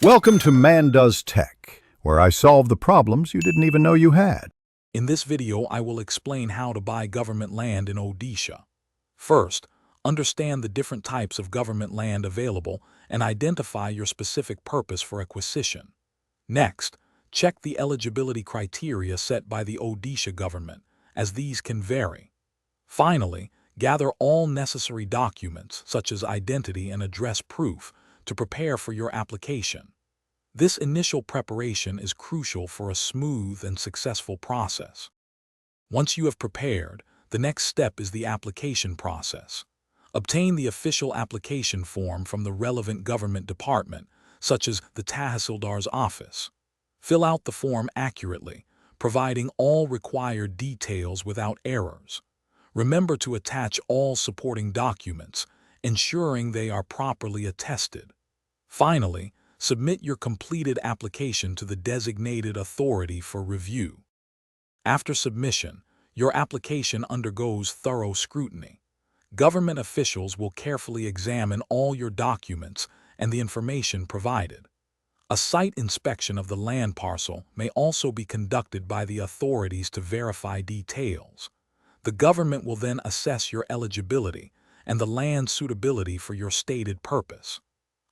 Welcome to Man Does Tech, where I solve the problems you didn't even know you had. In this video, I will explain how to buy government land in Odisha. First, understand the different types of government land available and identify your specific purpose for acquisition. Next, check the eligibility criteria set by the Odisha government, as these can vary. Finally, gather all necessary documents, such as identity and address proof, to prepare for your application. This initial preparation is crucial for a smooth and successful process. Once you have prepared, the next step is the application process. Obtain the official application form from the relevant government department, such as the Tahsildar's office. Fill out the form accurately, providing all required details without errors. Remember to attach all supporting documents, ensuring they are properly attested. Finally, submit your completed application to the designated authority for review. After submission, your application undergoes thorough scrutiny. Government officials will carefully examine all your documents and the information provided. A site inspection of the land parcel may also be conducted by the authorities to verify details. The government will then assess your eligibility and the land's suitability for your stated purpose.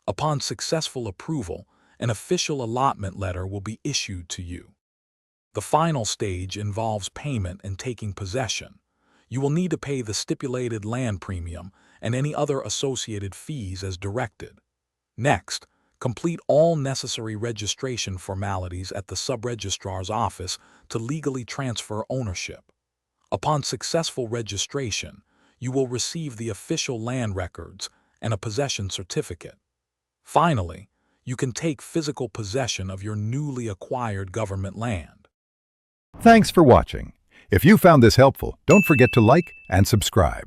Upon successful approval, an official allotment letter will be issued to you. The final stage involves payment and taking possession. You will need to pay the stipulated land premium and any other associated fees as directed. Next, complete all necessary registration formalities at the sub-registrar's office to legally transfer ownership. Upon successful registration, you will receive the official land records and a possession certificate. Finally, you can take physical possession of your newly acquired government land. Thanks for watching. If you found this helpful, don't forget to like and subscribe.